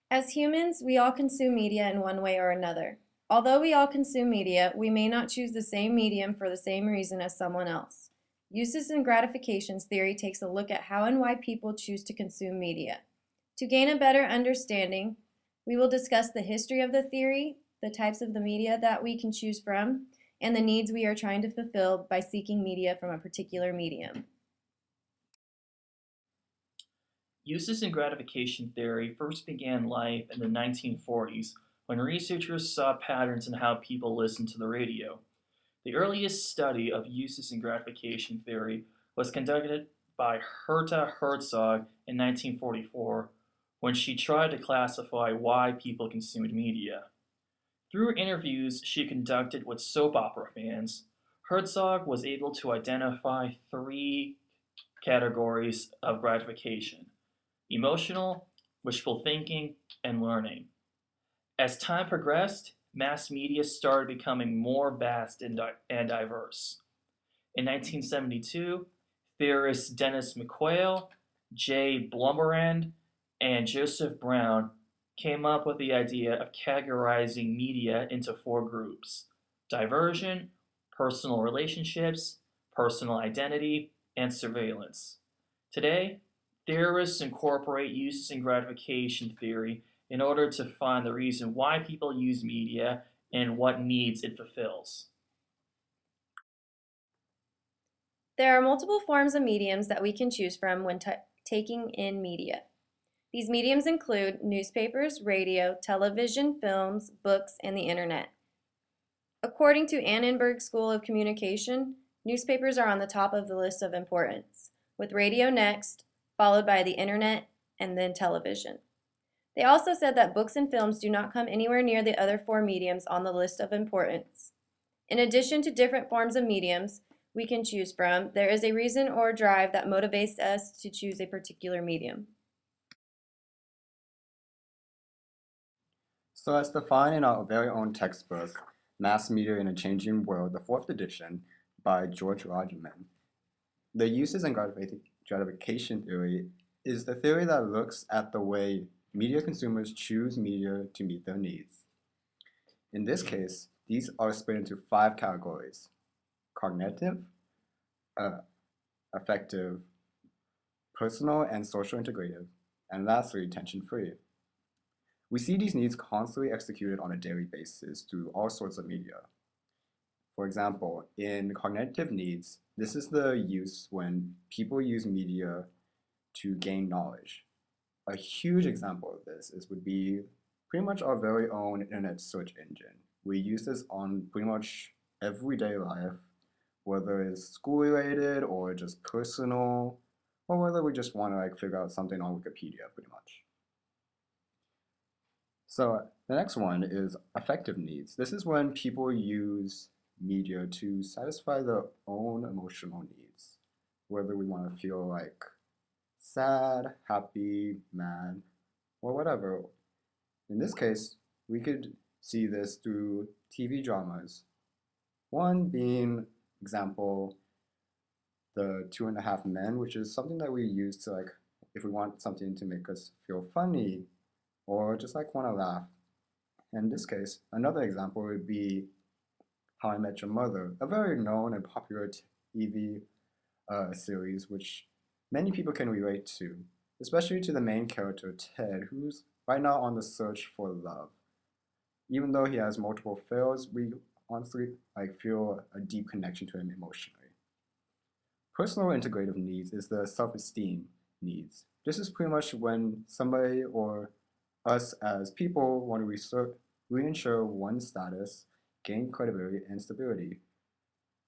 As humans, we all consume media in one way or another. Although we all consume media, we may not choose the same medium for the same reason as someone else. Uses and gratifications theory takes a look at how and why people choose to consume media. To gain a better understanding, we will discuss the history of the theory, the types of the media that we can choose from, and the needs we are trying to fulfill by seeking media from a particular medium. Uses and gratification theory first began life in the 1940s when researchers saw patterns in how people listened to the radio. The earliest study of uses and gratification theory was conducted by Herta Herzog in 1944 when she tried to classify why people consumed media. Through interviews she conducted with soap opera fans, Herzog was able to identify three categories of gratification: emotional, wishful thinking, and learning. As time progressed, mass media started becoming more vast and diverse. In 1972, theorists Dennis McQuail, Jay Blomberand, and Joseph Brown came up with the idea of categorizing media into four groups: diversion, personal relationships, personal identity, and surveillance. Today, theorists incorporate uses and gratification theory in order to find the reason why people use media and what needs it fulfills. There are multiple forms of mediums that we can choose from when taking in media. These mediums include newspapers, radio, television, films, books, and the internet. According to Annenberg School of Communication, newspapers are on the top of the list of importance, with radio next, followed by the internet, and then television. They also said that books and films do not come anywhere near the other four mediums on the list of importance. In addition to different forms of mediums we can choose from, there is a reason or drive that motivates us to choose a particular medium. So as defined in our very own textbook, Mass Media in a Changing World, the fourth edition by George Rodman, the uses and gratification theory is the theory that looks at the way media consumers choose media to meet their needs. In this case, these are split into five categories: cognitive, affective, personal and social integrative, and lastly, tension-free. We see these needs constantly executed on a daily basis through all sorts of media. For example, in cognitive needs, this is the use when people use media to gain knowledge. A huge example of this would be pretty much our very own internet search engine. We use this on pretty much everyday life, whether it's school related or just personal, or whether we just want to figure out something on Wikipedia pretty much. So the next one is affective needs. This is when people use media to satisfy their own emotional needs, whether we want to feel sad, happy, mad, or whatever. In this case, we could see this through TV dramas. One being, example, the 2.5 Men, which is something that we use to if we want something to make us feel funny or just want to laugh. In this case, another example would be How I Met Your Mother, a very known and popular TV series which many people can relate to, especially to the main character, Ted, who's right now on the search for love. Even though he has multiple fails, we honestly feel a deep connection to him emotionally. Personal integrative needs is the self-esteem needs. This is pretty much when somebody or us as people want to reinsure one's status, gain credibility and stability.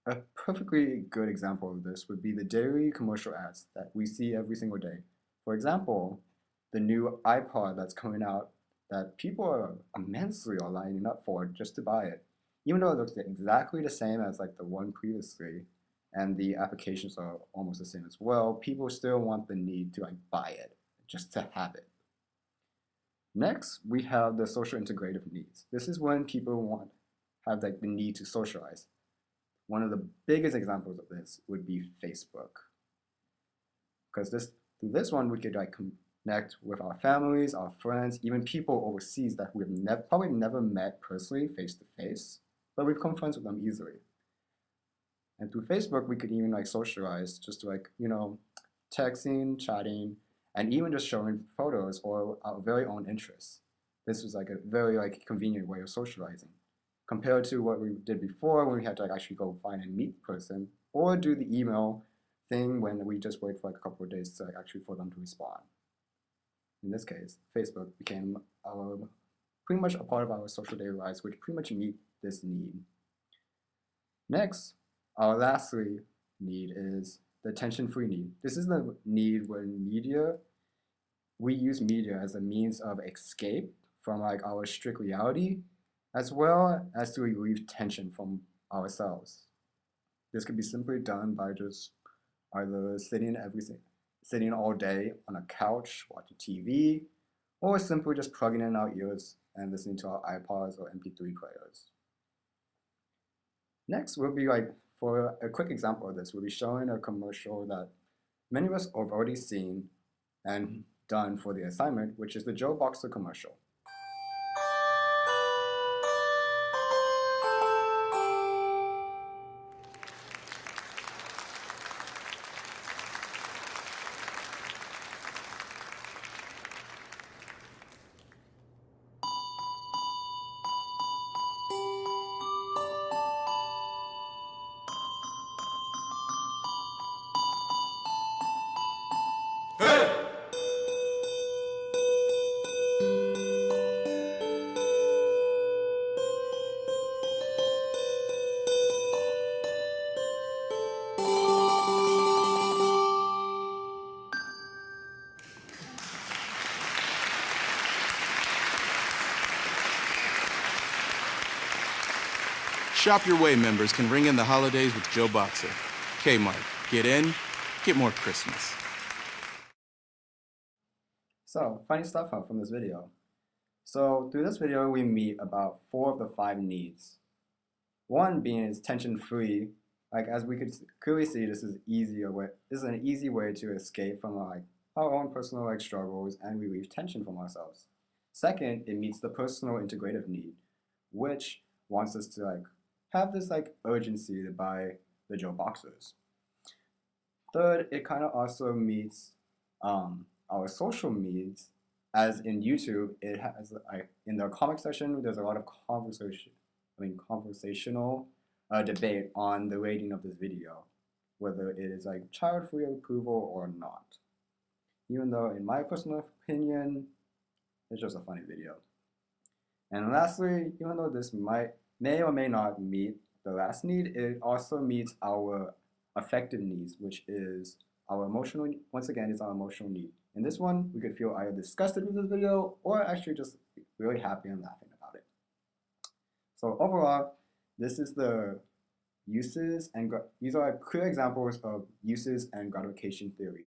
A perfectly good example of this would be the daily commercial ads that we see every single day. For example, the new iPod that's coming out that people are immensely lining up for just to buy it. Even though it looks exactly the same as the one previously, and the applications are almost the same as well, people still want the need to buy it, just to have it. Next, we have the social integrative needs. This is when people have the need to socialize. One of the biggest examples of this would be Facebook. Because through this one, we could connect with our families, our friends, even people overseas that we've probably never met personally face to face, but we've become friends with them easily. And through Facebook, we could even like socialize, just like, texting, chatting, and even just showing photos or our very own interests. This was like a very like convenient way of socializing compared to what we did before when we had to like actually go find and meet the person or do the email thing when we just wait for like a couple of days to like, actually for them to respond. In this case, Facebook became pretty much a part of our social daily lives, which pretty much meet this need. Next, our lastly need is the attention-free need. This is the need when we use media as a means of escape from like our strict reality, as well as to relieve tension from ourselves. This could be simply done by just either sitting all day on a couch watching TV, or simply just plugging in our ears and listening to our iPods or MP3 players. Next, we'll be like, for a quick example of this, we'll be showing a commercial that many of us have already seen and done for the assignment, which is the Joe Boxer commercial. Shop Your Way members can ring in the holidays with Joe Boxer. Kmart, get in, get more Christmas. So, funny stuff from this video. So, through this video, we meet about 4 of the 5 needs. One being is tension-free. Like, as we could clearly see, this is an easy way to escape from like our own personal like struggles and relieve tension from ourselves. Second, it meets the personal integrative need, which wants us to like have this like urgency to buy the Joe Boxers. Third, it kind of also meets our social needs, as in YouTube, it has like in the comment section, there's a lot of conversational debate on the rating of this video, whether it is like child-free approval or not. Even though, in my personal opinion, it's just a funny video. And lastly, even though this may or may not meet the last need, it also meets our affective needs, which is our emotional, once again, is our emotional need. In this one, we could feel either disgusted with this video or actually just really happy and laughing about it. So overall, this is the uses and these are clear examples of uses and gratification theory.